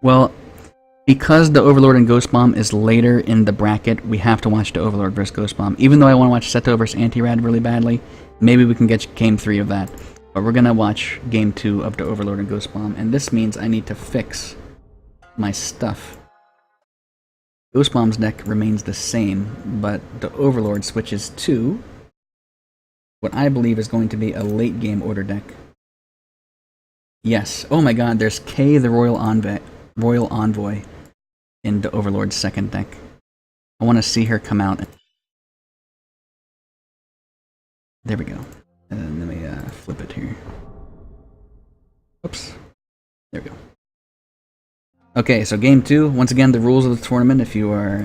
Well, because the Overlord and Ghost Bomb is later in the bracket, we have to watch the Overlord versus Ghost Bomb. Even though I want to watch Seto versus Anti-Rad really badly, maybe we can get Game 3 of that. But we're going to watch Game 2 of the Overlord and Ghost Bomb, and this means I need to fix my stuff. Ghost Bomb's deck remains the same, but the Overlord switches to what I believe is going to be a late game order deck. Yes. Oh my god, there's Kay the Royal Envoy in the Overlord's second deck. I want to see her come out. There we go. And let me flip it here. Oops. There we go. Okay, so game 2. Once again, the rules of the tournament, if you are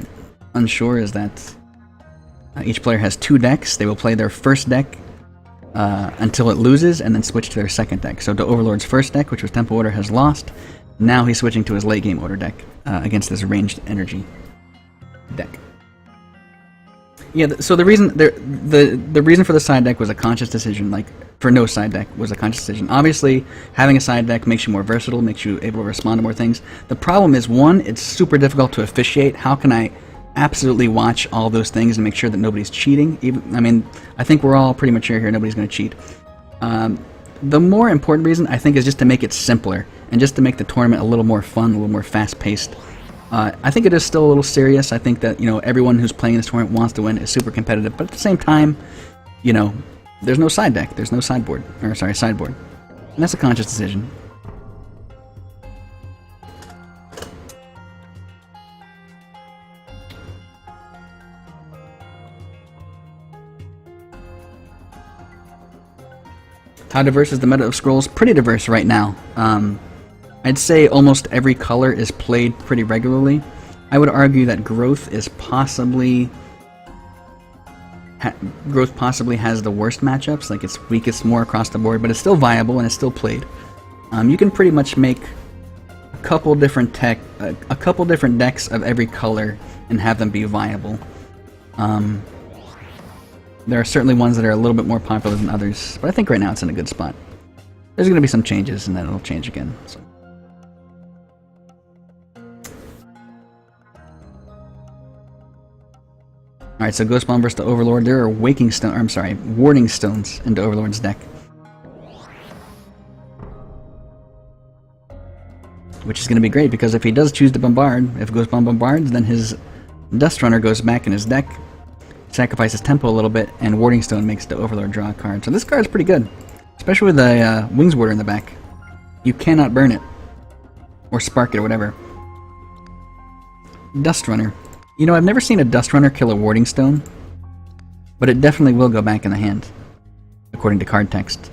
unsure, is that each player has 2 decks. They will play their first deck until it loses, and then switch to their second deck. So the Overlord's first deck, which was Tempo Order, has lost. Now he's switching to his late game order deck against this ranged energy deck. Yeah, so the reason the reason for the side deck was a conscious decision. Like, for no side deck was a conscious decision. Obviously, having a side deck makes you more versatile, makes you able to respond to more things. The problem is, one, it's super difficult to officiate. How can I absolutely watch all those things and make sure that nobody's cheating? Even, I mean, I think we're all pretty mature here. Nobody's going to cheat. The more important reason, I think, is just to make it simpler and just to make the tournament a little more fun, a little more fast-paced. I think it is still a little serious. I think that, you know, everyone who's playing this tournament wants to win, is super competitive, but at the same time, you know, there's no side deck, there's no sideboard, or sorry, sideboard. And that's a conscious decision. How diverse is the meta of Scrolls? Pretty diverse right now. I'd say almost every color is played pretty regularly. I would argue that Growth is possibly... Growth possibly has the worst matchups, like it's weakest more across the board, but it's still viable and it's still played. You can pretty much make a couple different decks of every color and have them be viable. There are certainly ones that are a little bit more popular than others, but I think right now it's in a good spot. There's going to be some changes, and then it'll change again. So. Alright, so Ghost Bomb versus the Overlord. There are Warding Stones in the Overlord's deck. Which is going to be great, because if he does choose to bombard, if Ghost Bomb bombards, then his Dust Runner goes back in his deck, sacrifices tempo a little bit, and Warding Stone makes the Overlord draw a card. So this card's pretty good, especially with the Wings Warder in the back. You cannot burn it, or spark it, or whatever. Dust Runner. You know, I've never seen a Dust Runner kill a Warding Stone, but it definitely will go back in the hand, according to card text.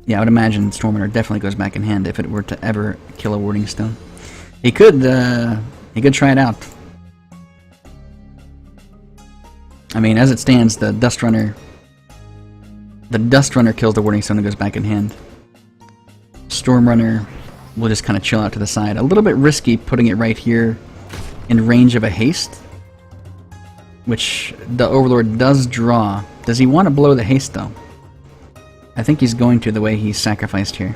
Yeah, I would imagine Stormrunner definitely goes back in hand if it were to ever kill a Warding Stone. He could try it out. I mean, as it stands, the Dust Runner kills the Warding Stone and goes back in hand. Stormrunner will just kind of chill out to the side. A little bit risky putting it right here in range of a haste, which the Overlord does draw. Does he want to blow the haste, though? I think he's going to, the way he's sacrificed here.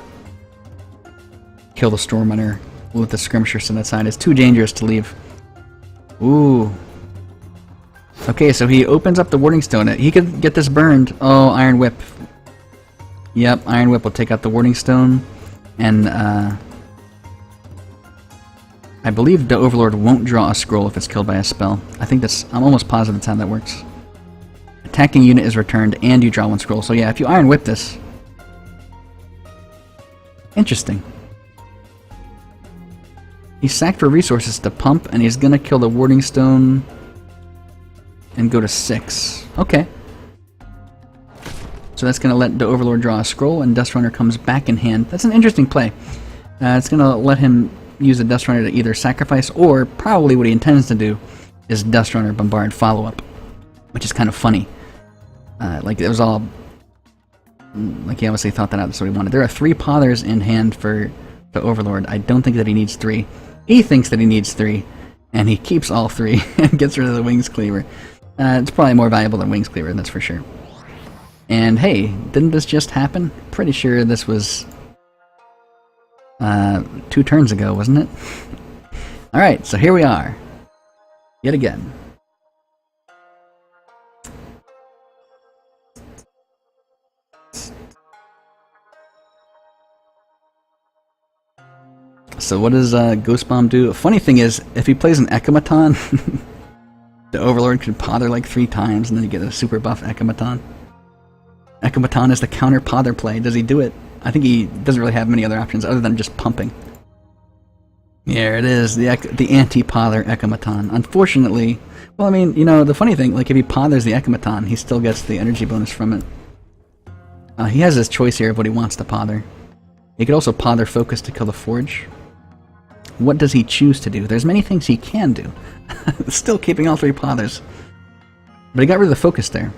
Kill the Stormrunner with the Skirmisher to that side. It's too dangerous to leave. Ooh. Okay, so he opens up the Warding Stone. He could get this burned. Oh, Iron Whip. Yep, Iron Whip will take out the Warding Stone. And, I believe the Overlord won't draw a scroll if it's killed by a spell. I'm almost positive that's how that works. Attacking unit is returned and you draw 1 scroll. So yeah, if you Iron Whip this... Interesting. He's sacked for resources to pump, and he's gonna kill the Warding Stone and go to 6. Okay. So that's gonna let the Overlord draw a scroll, and Dust Runner comes back in hand. That's an interesting play. It's gonna let him use the Dust Runner to either sacrifice, or probably what he intends to do is Dust Runner Bombard follow-up, which is kind of funny. Like, it was all... Like, he obviously thought that out, that's what he wanted. There are 3 Pothers in hand for the Overlord. I don't think that he needs 3. He thinks that he needs 3, and he keeps all 3 and gets rid of the Wings Cleaver. It's probably more valuable than Wings Cleaver, that's for sure. And hey, didn't this just happen? Pretty sure this was 2 turns ago, wasn't it? Alright, so here we are. Yet again. So what does Ghost Bomb do? Funny thing is, if he plays an Ekamaton, the Overlord could pother like 3 times and then you get a super buff Ekamaton. Ekamaton is the counter pother play. Does he do it? I think he doesn't really have many other options other than just pumping. Here it is, the anti-pother Ekamaton. Unfortunately, well, I mean, you know, the funny thing, like if he pothers the Ekamaton, he still gets the energy bonus from it. He has his choice here of what he wants to pother. He could also pother Focus to kill the Forge. What does he choose to do? There's many things he can do. Still keeping all 3 pothers. But he got rid of the Focus there.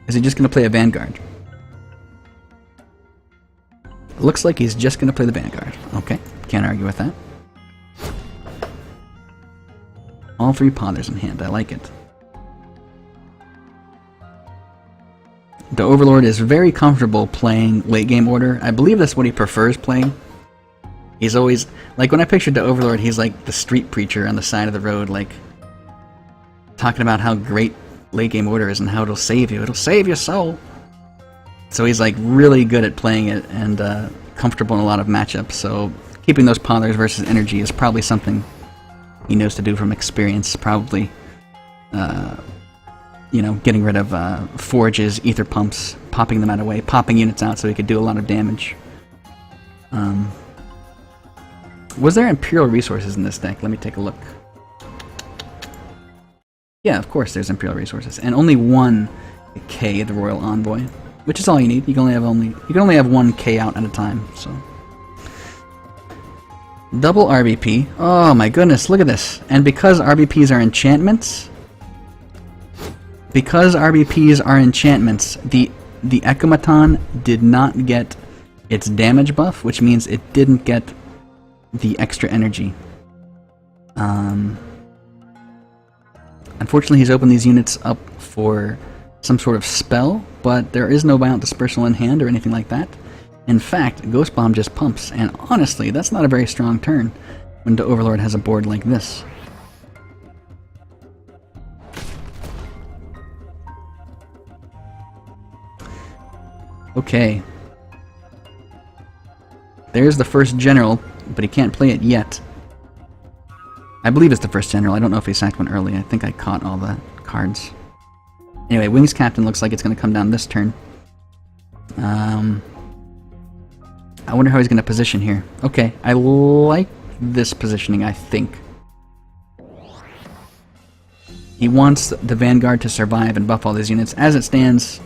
Is he just going to play a Vanguard? Looks like he's just going to play the Vanguard. Okay, can't argue with that. All 3 pothers in hand, I like it. The Overlord is very comfortable playing late game order. I believe that's what he prefers playing. He's always, like when I pictured the Overlord, he's like the street preacher on the side of the road, like talking about how great late game order is and how it'll save you. It'll save your soul. So he's like really good at playing it and comfortable in a lot of matchups. So keeping those pothers versus energy is probably something he knows to do from experience. Probably, you know, getting rid of forges, ether pumps, popping them out of the way, popping units out so he could do a lot of damage. Was there Imperial resources in this deck? Let me take a look. Yeah, of course there's Imperial resources, and only 1 K, the Royal Envoy, which is all you need. You can only have 1 K out at a time. So double RBP. Oh my goodness, look at this! And because RBPs are enchantments, the Ekamaton did not get its damage buff, which means it didn't get the extra energy. Unfortunately, he's opened these units up for some sort of spell, but there is no Violent Dispersal in hand or anything like that. In fact, Ghost Bomb just pumps, and honestly, that's not a very strong turn when the Overlord has a board like this. Okay. There's the first general, but he can't play it yet. I believe it's the first general. I don't know if he sacked one early. I think I caught all the cards. Anyway, Wings Captain looks like it's going to come down this turn. I wonder how he's going to position here. Okay, I like this positioning, I think. He wants the Vanguard to survive and buff all these units. As it stands...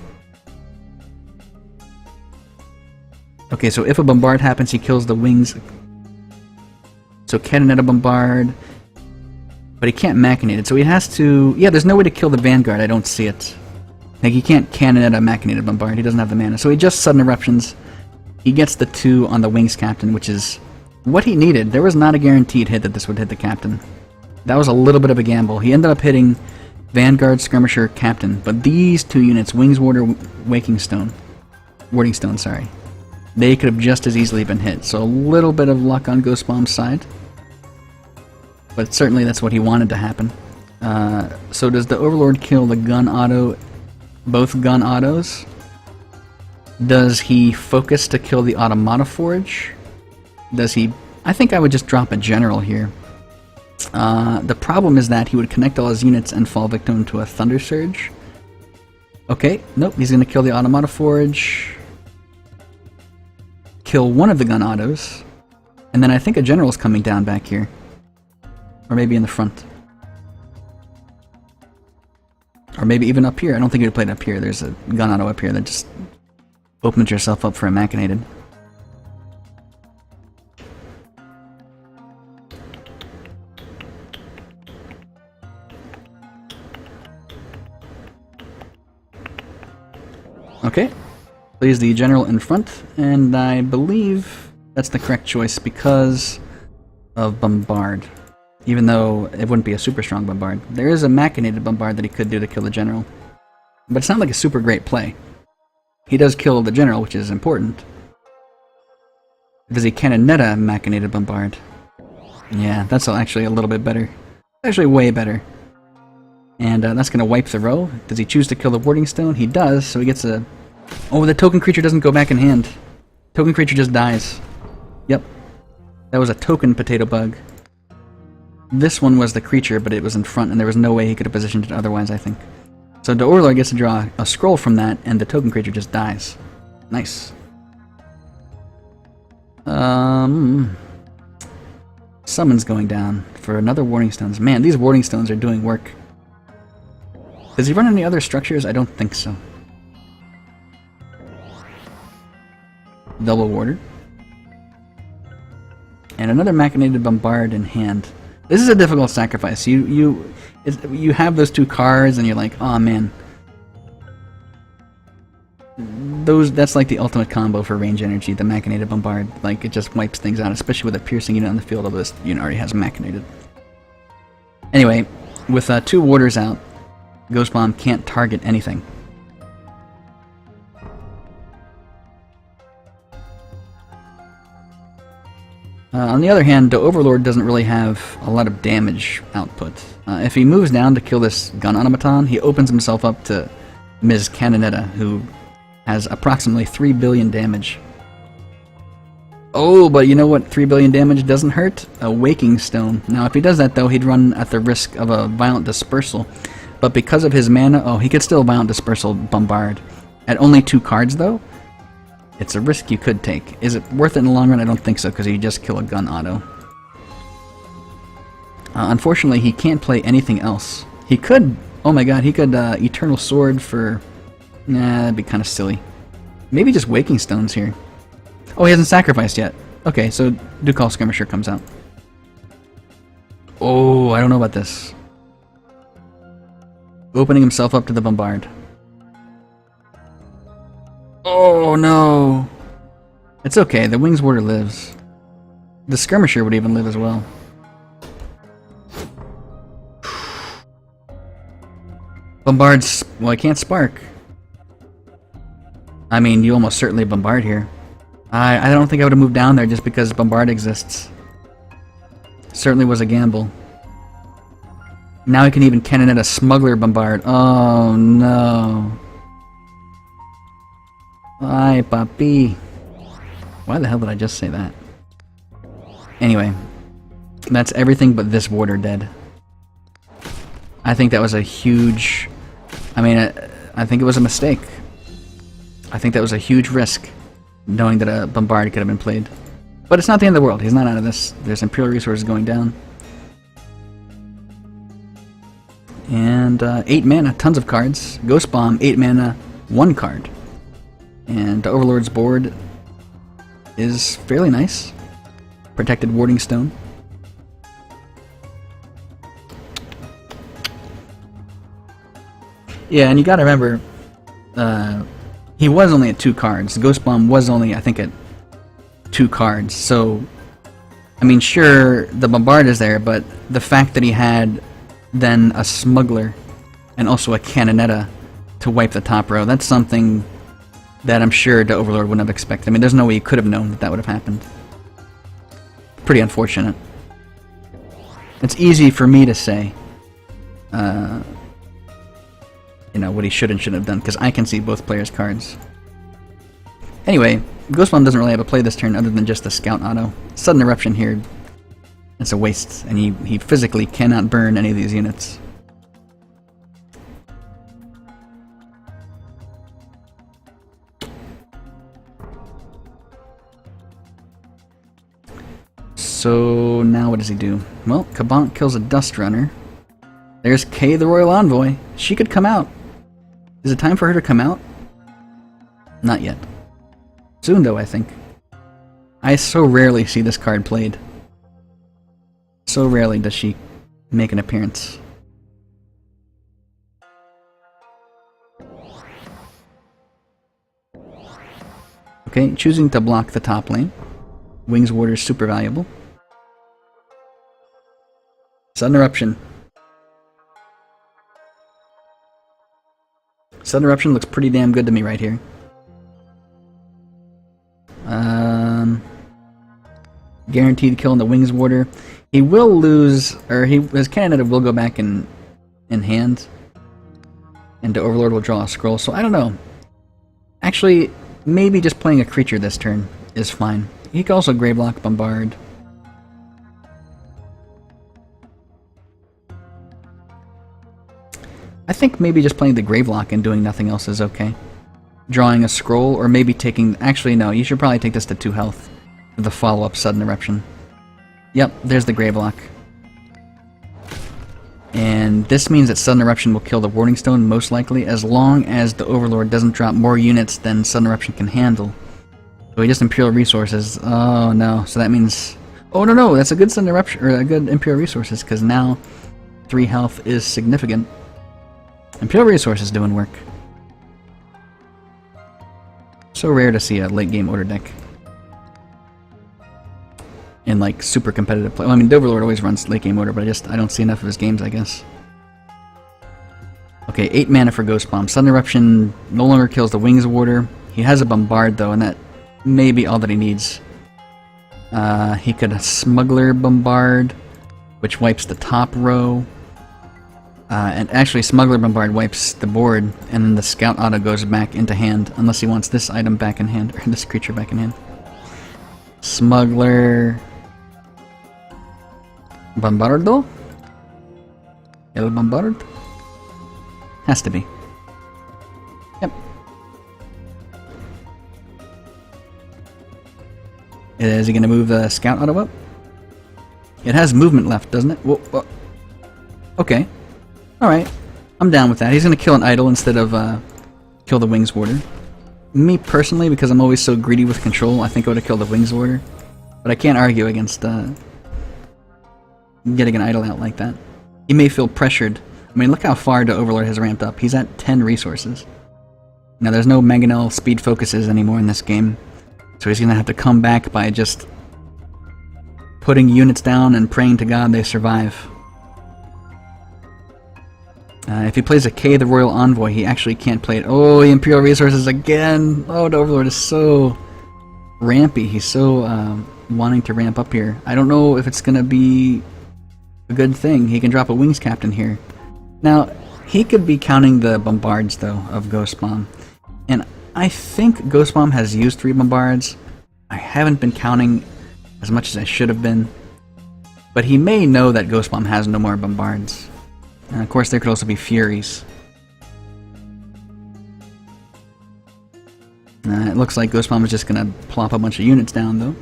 Okay, so if a bombard happens, he kills the wings. So Canonetta bombard. But he can't machinate it, so he has to... Yeah, there's no way to kill the Vanguard, I don't see it. Like, he can't Canonetta machinated bombard, he doesn't have the mana. So he just sudden eruptions. He gets the 2 on the Wings Captain, which is what he needed. There was not a guaranteed hit that this would hit the Captain. That was a little bit of a gamble. He ended up hitting Vanguard, Skirmisher, Captain. But these 2 units, Wings Warder, Warding Stone, sorry. They could have just as easily been hit. So a little bit of luck on Ghost Bomb's side. But certainly that's what he wanted to happen. So does the Overlord kill the gun auto, both gun autos? Does he focus to kill the Automata Forge? Does he... I think I would just drop a general here. The problem is that he would connect all his units and fall victim to a Thunder Surge. Okay, nope, he's going to kill the Automata Forge. Kill one of the gun autos. And then I think a general's coming down back here. Or maybe in the front. Or maybe even up here. I don't think you'd play it up here. There's a gun auto up here that just opens yourself up for a machinated. Okay. Plays the general in front, and I believe that's the correct choice because of Bombard. Even though it wouldn't be a super strong Bombard. There is a machinated Bombard that he could do to kill the general. But it's not like a super great play. He does kill the general, which is important. Does he Canonetta Machinated Bombard? Yeah, that's actually a little bit better. Actually way better. And that's going to wipe the row. Does he choose to kill the Warding Stone? He does, so he gets a... Oh, the token creature doesn't go back in hand. Token creature just dies. Yep. That was a token potato bug. This one was the creature, but it was in front, and there was no way he could have positioned it otherwise, I think. So DaOvalord gets to draw a scroll from that, and the token creature just dies. Nice. Summons going down for another Warding Stones. Man, these Warding Stones are doing work. Does he run any other structures? I don't think so. Double Warder. And another Machinated Bombard in hand. This is a difficult sacrifice. You have those two cards and you're like, oh man. That's like the ultimate combo for range energy, the Machinated Bombard. Like, it just wipes things out, especially with a piercing unit on the field, although this unit already has Machinated. Anyway, with two warders out, Ghost Bomb can't target anything. On the other hand, DaOvalord doesn't really have a lot of damage output. If he moves down to kill this gun automaton, he opens himself up to Ms. Canonetta, who has approximately 3 billion damage. Oh, but you know what 3 billion damage doesn't hurt? A Waking Stone. Now, if he does that, though, he'd run at the risk of a Violent Dispersal. But because of his mana, oh, he could still Violent Dispersal Bombard. At only 2 cards, though, it's a risk you could take. Is it worth it in the long run? I don't think so, because you just kill a gun auto. Unfortunately, he can't play anything else. He could... Oh my god, he could Eternal Sword for... Nah, that'd be kind of silly. Maybe just Waking Stones here. Oh, he hasn't sacrificed yet. Okay, so Ducal Skirmisher comes out. Oh, I don't know about this. Opening himself up to the Bombard. Oh no! It's okay, the Wings Warder lives. The Skirmisher would even live as well. Bombard's... Well, I can't Spark. I mean, you almost certainly Bombard here. I don't think I would have moved down there just because Bombard exists. Certainly was a gamble. Now I can even cannon a Smuggler Bombard. Oh no. Ay, papi. Why the hell did I just say that? Anyway. That's everything but this warder dead. I think that was a huge... I mean, I think it was a mistake. I think that was a huge risk, knowing that a Bombard could have been played. But it's not the end of the world. He's not out of this. There's Imperial Resources going down. And 8 mana, tons of cards. Ghost Bomb, 8 mana, 1 card. And DaOvalord's board is fairly nice. Protected Warding Stone. Yeah, and you gotta remember, he was only at 2 cards. Ghost Bomb was only, I think, at 2 cards. So, I mean, sure, the Bombard is there, but the fact that he had then a Smuggler and also a Canonetta to wipe the top row, that's something that I'm sure DaOvalord wouldn't have expected. I mean, there's no way you could have known that that would have happened. Pretty unfortunate. It's easy for me to say, you know, what he should and shouldn't have done, because I can see both players' cards. Anyway, Ghost Bomb doesn't really have a play this turn other than just the Scout auto. Sudden Eruption here, it's a waste, and he physically cannot burn any of these units. So now what does he do? Well, Kabant kills a Dust Runner. There's Kay the Royal Envoy. She could come out. Is it time for her to come out? Not yet. Soon though, I think. I so rarely see this card played. So rarely does she make an appearance. Okay, choosing to block the top lane. Wings Warder is super valuable. Sudden Eruption. Sudden Eruption looks pretty damn good to me right here. Guaranteed kill on the Wings Warder. He will lose, or his Canonetta will go back in hand. And DaOvalord will draw a scroll, so I don't know. Actually, maybe just playing a creature this turn is fine. He can also Gravelock, Bombard. I think maybe just playing the Gravelock and doing nothing else is okay. Drawing a scroll, or maybe taking... Actually, no, you should probably take this to 2 health. For the follow-up Sudden Eruption. Yep, there's the Gravelock. And this means that Sudden Eruption will kill the Warding Stone, most likely, as long as the Overlord doesn't drop more units than Sudden Eruption can handle. So he just Imperial Resources. Oh no, so that means... Oh no, that's a good Sudden Eruption, or a good Imperial Resources, because now 3 health is significant. Imperial Resources doing work. So rare to see a late game order deck. In like super competitive play. Well, I mean, DaOvalord always runs late game order, but I don't see enough of his games, I guess. Okay, 8 mana for Ghost Bomb. Sudden Eruption no longer kills the Wings Warder. He has a Bombard though, and that may be all that he needs. He could Smuggler Bombard, which wipes the top row. And actually, Smuggler Bombard wipes the board, and then the Scout Auto goes back into hand, unless he wants this item back in hand, or this creature back in hand. Smuggler... Bombardo? El Bombard? Has to be. Yep. Is he going to move the Scout Auto up? It has movement left, doesn't it? Whoa. Okay. Alright. I'm down with that. He's going to kill an idol instead of kill the Wings Warder. Me personally, because I'm always so greedy with control, I think I would have killed the Wings Warder. But I can't argue against getting an idol out like that. He may feel pressured. I mean, look how far DaOvalord has ramped up. He's at 10 resources. Now, there's no Mangonel speed focuses anymore in this game. So he's going to have to come back by just putting units down and praying to God they survive. If he plays a K, the Royal Envoy, he actually can't play it. Oh, the Imperial Resources again! Oh, DaOvalord is so rampy. He's so wanting to ramp up here. I don't know if it's going to be a good thing. He can drop a Wings Captain here. Now, he could be counting the Bombards, though, of Ghost Bomb. And I think Ghost Bomb has used 3 Bombards. I haven't been counting as much as I should have been. But he may know that Ghost Bomb has no more Bombards. And of course, there could also be Furies. It looks like Ghost Bomb is just going to plop a bunch of units down, though.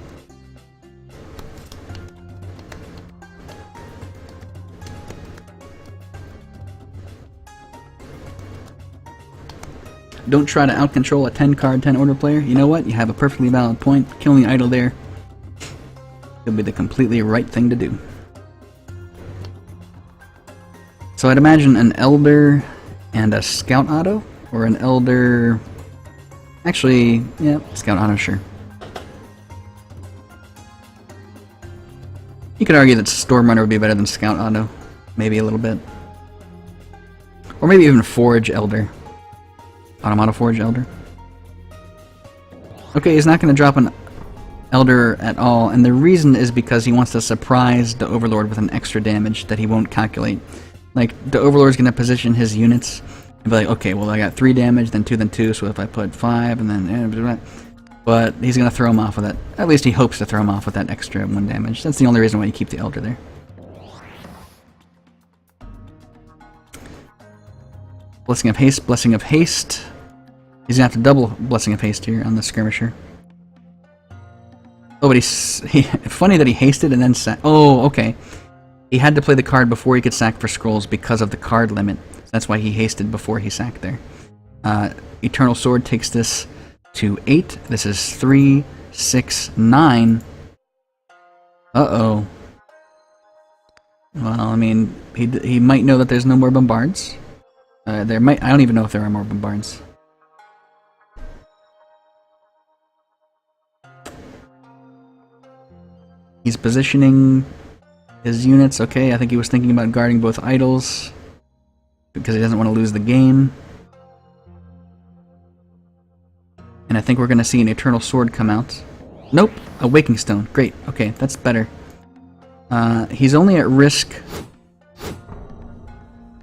Don't try to out-control a 10-card, 10-order player. You know what? You have a perfectly valid point. Killing the idol there could be the completely right thing to do. So I'd imagine an Elder and a Scout Auto, or an Elder... Actually, yeah, Scout Auto, sure. You could argue that Stormrunner would be better than Scout Auto. Maybe a little bit. Or maybe even Forge Elder. Automata Forge Elder. Okay, he's not going to drop an Elder at all, and the reason is because he wants to surprise DaOvalord with an extra damage that he won't calculate. Like, DaOvalord's going to position his units and be like, okay, well I got 3 damage, then 2, then 2, so if I put 5, and then... But he's going to throw him off with that. At least he hopes to throw him off with that extra 1 damage. That's the only reason why you keep the Elder there. Blessing of Haste, Blessing of Haste. He's going to have to double Blessing of Haste here on the Skirmisher. Oh, but funny that he hasted and then sacked. Oh, okay. He had to play the card before he could sack for scrolls because of the card limit. That's why he hasted before he sacked there. Eternal Sword takes this to 8. This is 3, 6, 9. Uh-oh. Well, I mean, he might know that there's no more Bombards. I don't even know if there are more Bombards. He's positioning his units. Okay, I think he was thinking about guarding both idols because he doesn't want to lose the game. And I think we're going to see an Eternal Sword come out. Nope, a Waking Stone. Great, okay, that's better. He's only at risk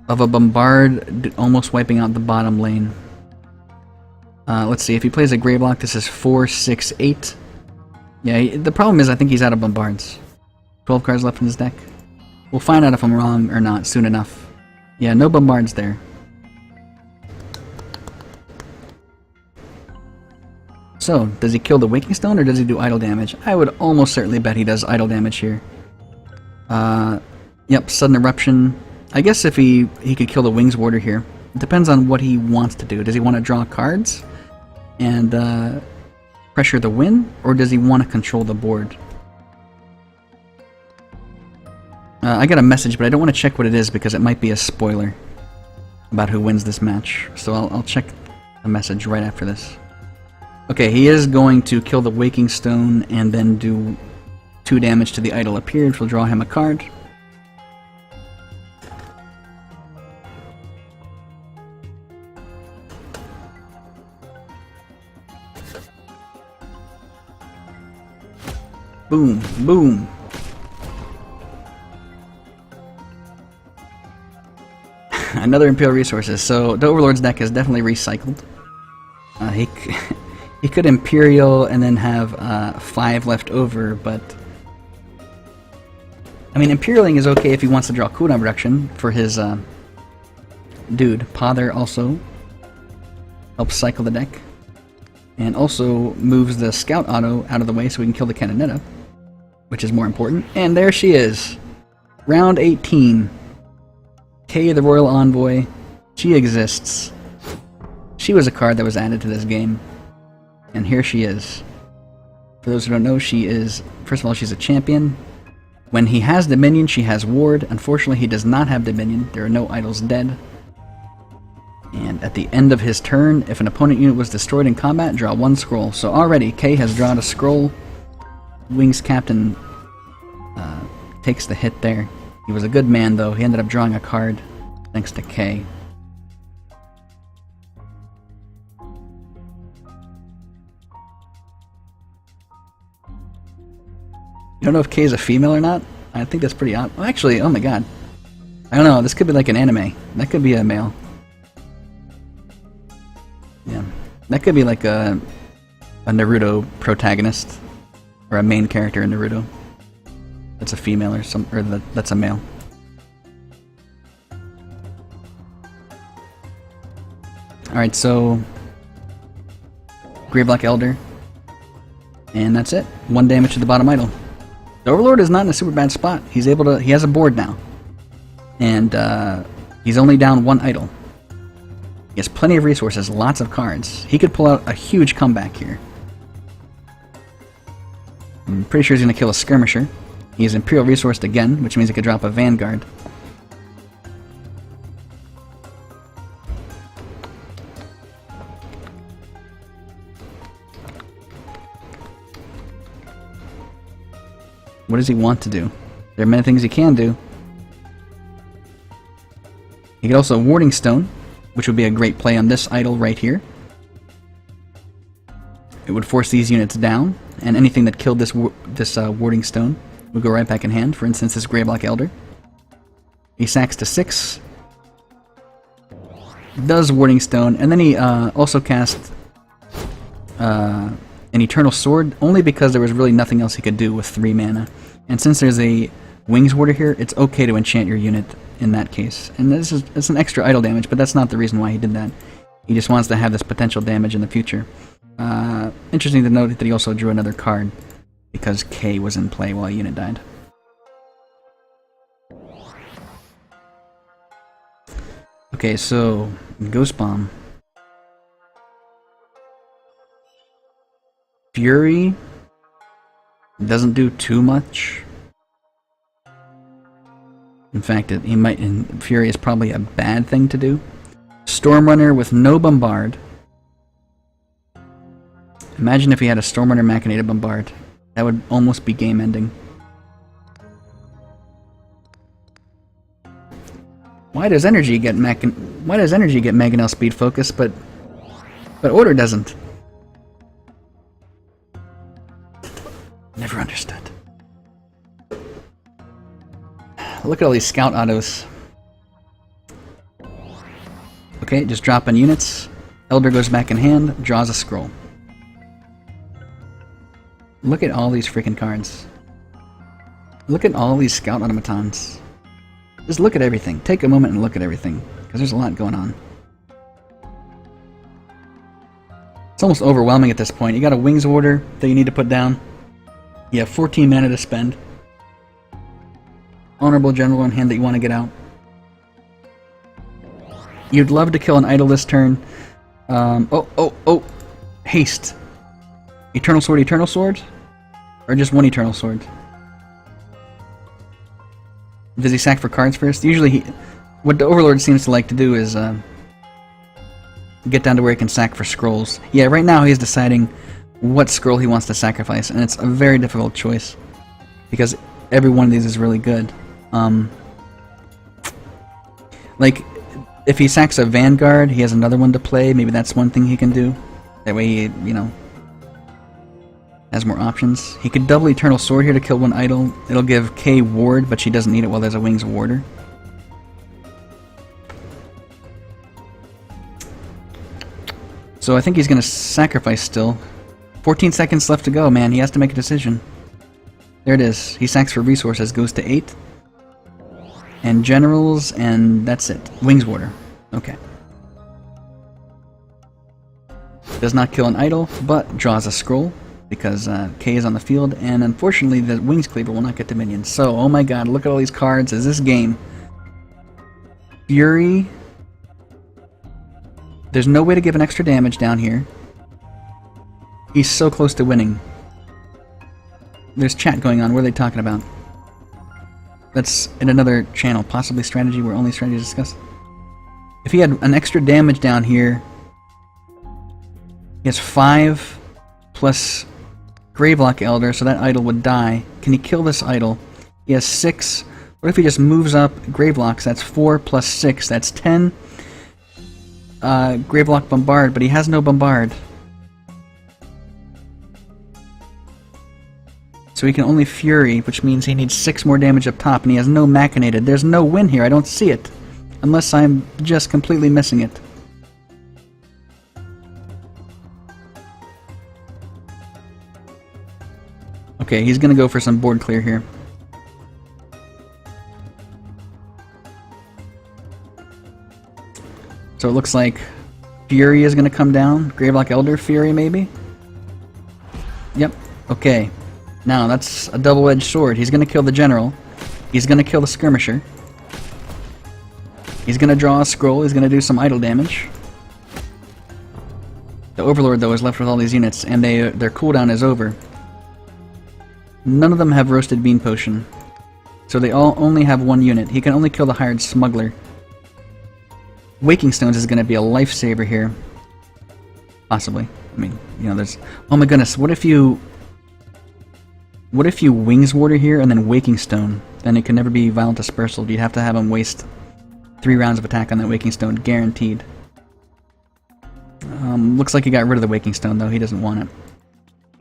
of a Bombard almost wiping out the bottom lane. Let's see, if he plays a Grey Block, this is 4, 6, 8. Yeah, the problem is I think he's out of Bombards. 12 cards left in his deck. We'll find out if I'm wrong or not soon enough. Yeah, no Bombards there. So, does he kill the Waking Stone or does he do idle damage? I would almost certainly bet he does idle damage here. Yep, Sudden Eruption. I guess if he could kill the Wings Warder here. It depends on what he wants to do. Does he want to draw cards and pressure the win, or does he want to control the board? I got a message, but I don't want to check what it is because it might be a spoiler about who wins this match. So I'll check the message right after this. Okay, he is going to kill the Waking Stone and then do 2 damage to the idol appeared, which will draw him a card. Boom, boom. Another Imperial Resources. So DaOvalord's deck is definitely recycled. He could Imperial and then have 5 left over, but I mean, Imperialing is okay if he wants to draw cooldown reduction for his dude. Pother also helps cycle the deck, and also moves the Scout auto out of the way so we can kill the Canonetta, which is more important. And there she is, round 18. Kay, the Royal Envoy. She exists. She was a card that was added to this game. And here she is. For those who don't know, she is, first of all, she's a champion. When he has Dominion, she has Ward. Unfortunately, he does not have Dominion. There are no idols dead. And at the end of his turn, if an opponent unit was destroyed in combat, draw 1 scroll. So already, Kay has drawn a scroll. Wings Captain takes the hit there. He was a good man, though. He ended up drawing a card, thanks to Kay. I don't know if Kay is a female or not. I think that's pretty odd. Well, actually, oh my god. I don't know, this could be like an anime. That could be a male. Yeah. That could be like a Naruto protagonist. Or a main character in Naruto. That's a female or that's a male. Alright, so Greyblock Elder. And that's it. 1 damage to the bottom idol. DaOvalord is not in a super bad spot. He has a board now. And he's only down 1 idol. He has plenty of resources, lots of cards. He could pull out a huge comeback here. I'm pretty sure he's going to kill a Skirmisher. He is Imperial Resourced again, which means he could drop a Vanguard. What does he want to do? There are many things he can do. He could also Warding Stone, which would be a great play on this idol right here. It would force these units down, and anything that killed this Warding Stone would go right back in hand. For instance, this Greyblock Elder. He sacks to 6. Does Warding Stone, and then he also cast an Eternal Sword, only because there was really nothing else he could do with 3 mana. And since there's a Wings Warder here, it's okay to enchant your unit in that case. And it's an extra idle damage, but that's not the reason why he did that. He just wants to have this potential damage in the future. Interesting to note that he also drew another card, because K was in play while a unit died. Okay, so Ghost Bomb. Fury doesn't do too much. In fact, Fury is probably a bad thing to do. Stormrunner with no Bombard. Imagine if he had a Stormrunner Machinated Bombard. That would almost be game ending. Why does Energy get Mangonel Speed Focus, but Order doesn't? never understood. Look at all these scout autos. Okay, just drop in units. Elder goes back in hand, draws a scroll. Look at all these freaking cards. Look at all these scout automatons. Just look at everything. Take a moment and look at everything, because there's a lot going on. It's almost overwhelming at this point. You got a Wings Warder that you need to put down. You have 14 mana to spend. Honorable General in hand that you want to get out. You'd love to kill an idol this turn. Oh! Haste. Eternal Sword? Or just one Eternal Sword? Does he sack for cards first? Usually what DaOvalord seems to like to do is get down to where he can sack for scrolls. Yeah, right now he's deciding what scroll he wants to sacrifice, and it's a very difficult choice. Because every one of these is really good. Like, if he sacks a Vanguard, he has another one to play. Maybe that's one thing he can do. That way he, you know, has more options. He could double Eternal Sword here to kill one idol. It'll give K ward, but she doesn't need it while there's a Wings Warder. So I think he's going to sacrifice still. 14 seconds left to go, man. He has to make a decision. There it is. He sacks for resources, goes to 8. And generals, and that's it. Wings Warder. Okay. Does not kill an idol, but draws a scroll, because K is on the field, and unfortunately the Wings Cleaver will not get Dominion. So, oh my god, look at all these cards. Is this game? Fury. There's no way to give an extra damage down here. He's so close to winning. There's chat going on. What are they talking about? That's in another channel, possibly strategy, where only strategy is discussed. If he had an extra damage down here, he has 5 plus Gravelock Elder, so that idol would die. Can he kill this idol? He has 6. What if he just moves up Gravelocks? That's 4 plus 6, that's 10. Gravelock Bombard, but he has no Bombard. So he can only Fury, which means he needs 6 more damage up top, and he has no Machinated. There's no win here, I don't see it. Unless I'm just completely missing it. Okay, he's gonna go for some board clear here. So it looks like Fury is gonna come down. Gravelock Elder, Fury maybe? Yep, okay. Now, that's a double-edged sword. He's gonna kill the general. He's gonna kill the skirmisher. He's gonna draw a scroll. He's gonna do some idle damage. The Overlord, though, is left with all these units, and their cooldown is over. None of them have Roasted Bean Potion. So they all only have 1 unit. He can only kill the hired smuggler. Waking Stones is gonna be a lifesaver here. Possibly. I mean, you know, there's... Oh my goodness, what if you Wings Warder here and then Waking Stone? Then it can never be Violent Dispersal. You'd have to have him waste 3 rounds of attack on that Waking Stone, guaranteed. Looks like he got rid of the Waking Stone, though. He doesn't want it.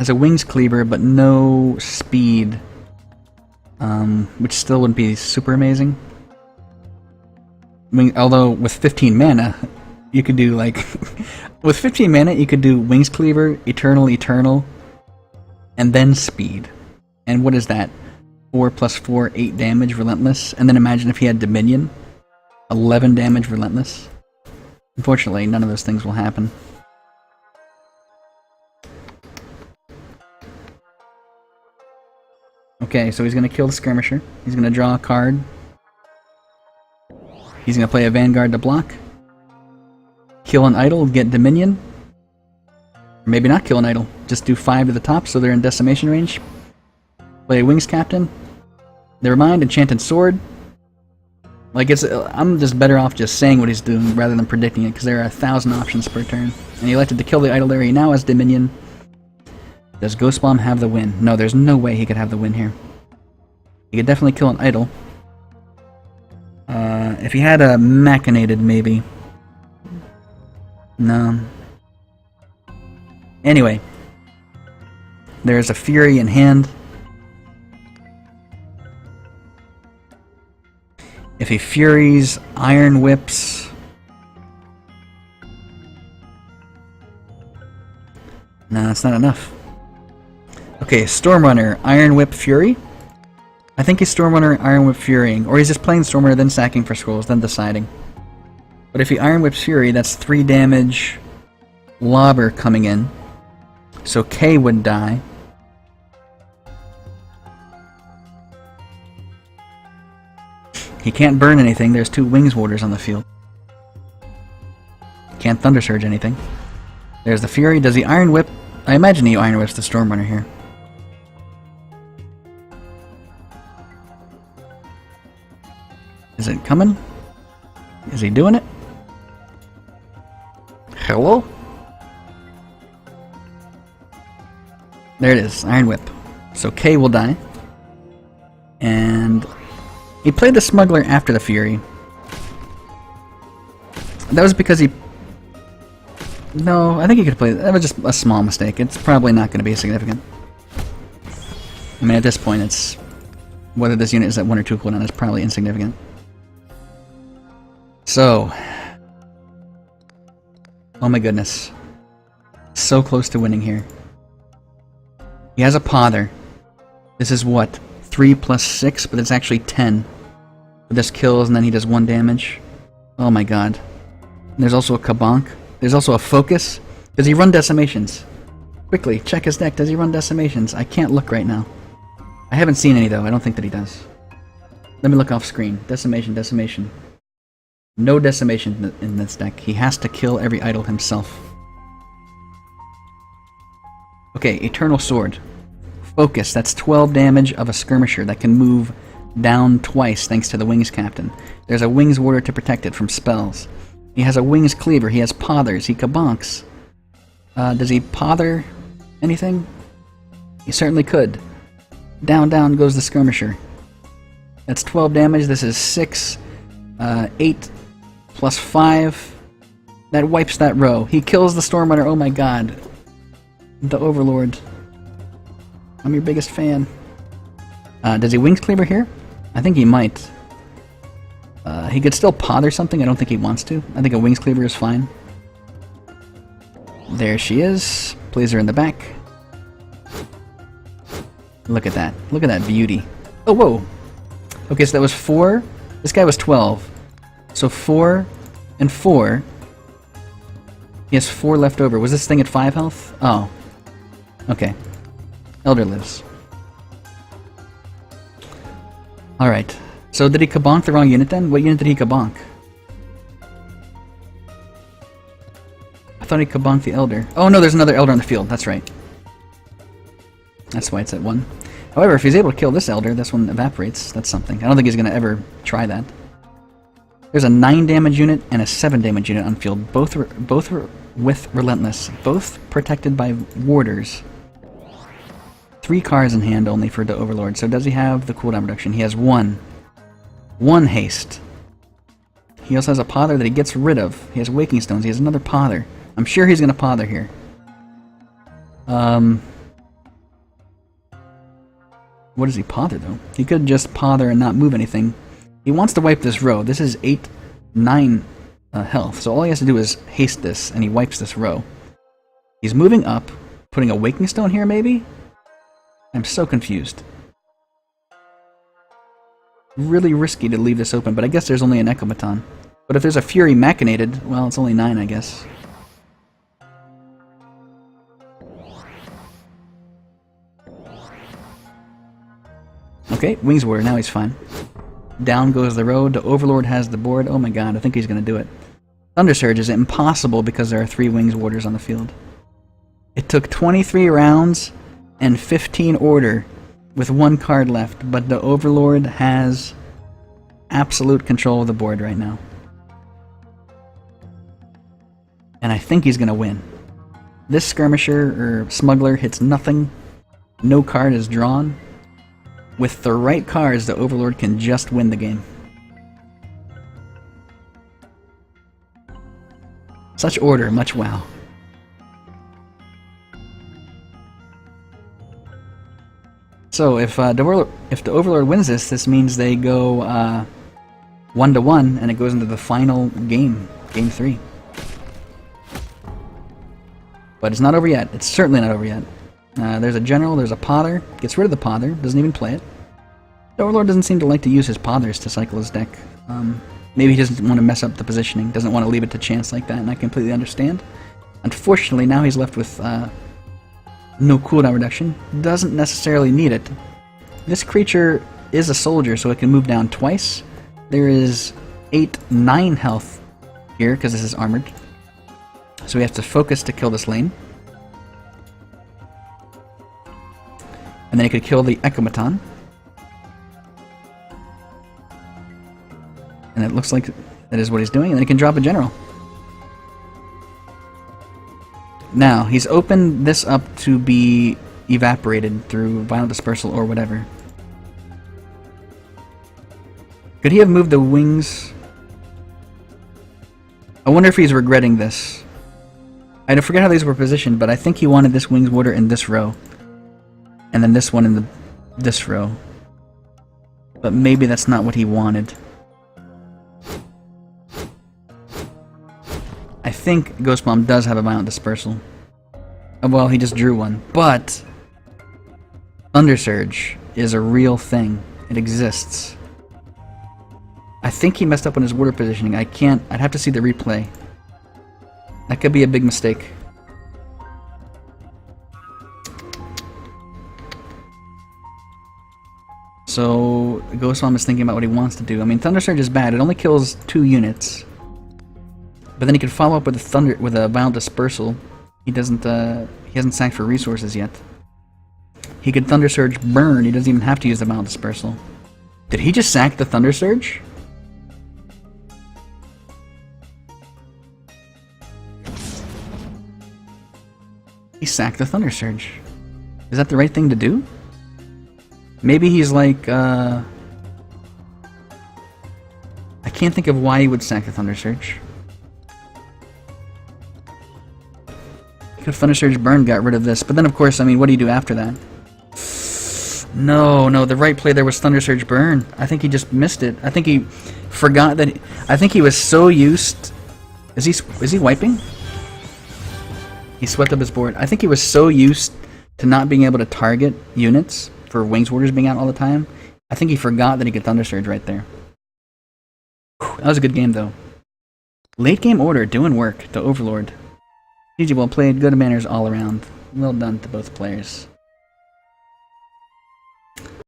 Has a Wings Cleaver, but no speed. Which still wouldn't be super amazing. Although, with 15 mana, you could do, like... with 15 mana, you could do Wings Cleaver, Eternal, and then speed. And what is that? 4 plus 4, 8 damage, Relentless. And then imagine if he had Dominion. 11 damage, Relentless. Unfortunately, none of those things will happen. Okay, so he's going to kill the Skirmisher. He's going to draw a card. He's going to play a Vanguard to block. Kill an idol, get Dominion. Or maybe not kill an idol. Just do 5 to the top so they're in decimation range. Play a Wings Captain. Never mind, Enchanted Sword. Like, I'm just better off just saying what he's doing rather than predicting it, because there are 1,000 options per turn. And he elected to kill the idol there. He now has Dominion. Does Ghost Bomb have the win? No, there's no way he could have the win here. He could definitely kill an idol. If he had a Machinated, maybe. No. Anyway. There's a Fury in hand. If he Furies, Iron Whips... No, that's not enough. Okay, Stormrunner, Iron Whip, Fury. I think he's Stormrunner, Iron Whip, Furying. Or he's just playing Stormrunner, then sacking for scrolls, then deciding. But if he Iron Whips Fury, that's 3 damage Lobber coming in. So K would die. He can't burn anything, there's 2 Wings Warders on the field. Can't Thunder Surge anything. There's the Fury. Does he Iron Whip? I imagine he Iron Whips the Stormrunner here. Is it coming? Is he doing it? Hello? There it is, Iron Whip. So K will die. And he played the Smuggler after the Fury. That was because he... No, I think he could play... That was just a small mistake. It's probably not going to be significant. I mean, at this point, it's... Whether this unit is at 1 or 2 cooldown is probably insignificant. So... Oh my goodness. So close to winning here. He has a Pother. This is what? 3 plus 6, but it's actually 10. But this kills and then he does 1 damage. Oh my god. There's also a Kabonk. There's also a Focus. Does he run Decimations? Quickly, check his deck. Does he run Decimations? I can't look right now. I haven't seen any though. I don't think that he does. Let me look off screen. Decimation, Decimation. No Decimation in this deck. He has to kill every idol himself. Okay, Eternal Sword. Focus. That's 12 damage of a Skirmisher that can move down twice thanks to the Wings Captain. There's a Wings Warder to protect it from spells. He has a Wings Cleaver. He has Pothers. He Kabonks. Does he Pother anything? He certainly could. Down, down goes the Skirmisher. That's 12 damage. This is 6, 8 plus 5. That wipes that row. He kills the Stormrunner. Oh my god. DaOvalord. I'm your biggest fan. Does he Wings Cleaver here? I think he might. He could still Pother something. I don't think he wants to. I think a Wings Cleaver is fine. There she is. Plays her in the back. Look at that. Look at that beauty. Oh, whoa. Okay, so that was 4. This guy was 12. So 4 and 4. He has 4 left over. Was this thing at 5 health? Oh. Okay. Elder lives. Alright. So did he Kabonk the wrong unit then? What unit did he Kabonk? I thought he Kabonked the Elder. Oh no, there's another Elder on the field. That's right. That's why it's at 1. However, if he's able to kill this Elder, this one evaporates. That's something. I don't think he's going to ever try that. There's a 9 damage unit and a 7 damage unit on field. Both with Relentless. Both protected by Warders. 3 cards in hand only for DaOvalord. So does he have the cooldown reduction? He has 1. 1 haste. He also has a Pother that he gets rid of. He has Waking Stones. He has another Pother. I'm sure he's going to Pother here. What does he Pother though? He could just Pother and not move anything. He wants to wipe this row. This is 8, 9 health. So all he has to do is haste this and he wipes this row. He's moving up. Putting a Waking Stone here maybe? I'm so confused. Really risky to leave this open, but I guess there's only an Echo Baton. But if there's a Fury Machinated, well, it's only 9, I guess. Okay, Wings Warrior, now he's fine. Down goes the road. DaOvalord has the board. Oh my god, I think he's going to do it. Thunder Surge is impossible because there are 3 Wings Warders on the field. It took 23 rounds and 15 order with 1 card left, but DaOvalord has absolute control of the board right now. And I think he's going to win. This Skirmisher or Smuggler hits nothing. No card is drawn. With the right cards, DaOvalord can just win the game. Such order, much wow. So if DaOvalord wins this, this means they go 1-1, and it goes into the final game, game 3. But it's not over yet. It's certainly not over yet. There's a general, there's a pother. Gets rid of the pother, doesn't even play it. DaOvalord doesn't seem to like to use his pothers to cycle his deck. Maybe he doesn't want to mess up the positioning, doesn't want to leave it to chance like that, and I completely understand. Unfortunately, now he's left with no cooldown reduction. Doesn't necessarily need it. This creature is a soldier, so it can move down twice. There is 8-9 health here, because this is armored. So we have to focus to kill this lane. And then he could kill the Echomaton. And it looks like that is what he's doing, and then he can drop a general. Now, he's opened this up to be evaporated through Violent Dispersal or whatever. Could he have moved the wings? I wonder if he's regretting this. I forget how these were positioned, but I think he wanted this Wings Warder in this row. And then this one in this row. But maybe that's not what he wanted. I think Ghost Bomb does have a Violent Dispersal. Well, he just drew one. But Thunder Surge is a real thing. It exists. I think he messed up on his water positioning. I'd have to see the replay. That could be a big mistake. So, Ghost Bomb is thinking about what he wants to do. I mean, Thunder Surge is bad. It only kills 2 units. But then he could follow up with a Violent Dispersal. He hasn't sacked for resources yet. He could Thunder Surge burn. He doesn't even have to use the Violent Dispersal. Did he just sack the Thunder Surge? He sacked the Thunder Surge. Is that the right thing to do? Maybe he's like, I can't think of why he would sack the Thunder Surge. He could Thunder Surge burn, got rid of this. But then, of course, I mean, what do you do after that? No, the right play there was Thunder Surge burn. I think he just missed it. I think he forgot that. I think he was so used. Is he wiping? He swept up his board. I think he was so used to not being able to target units for Wings Warders being out all the time. I think he forgot that he could Thunder Surge right there. Whew, that was a good game, though. Late game order, doing work. DaOvalord. GG, well played. Good manners all around. Well done to both players.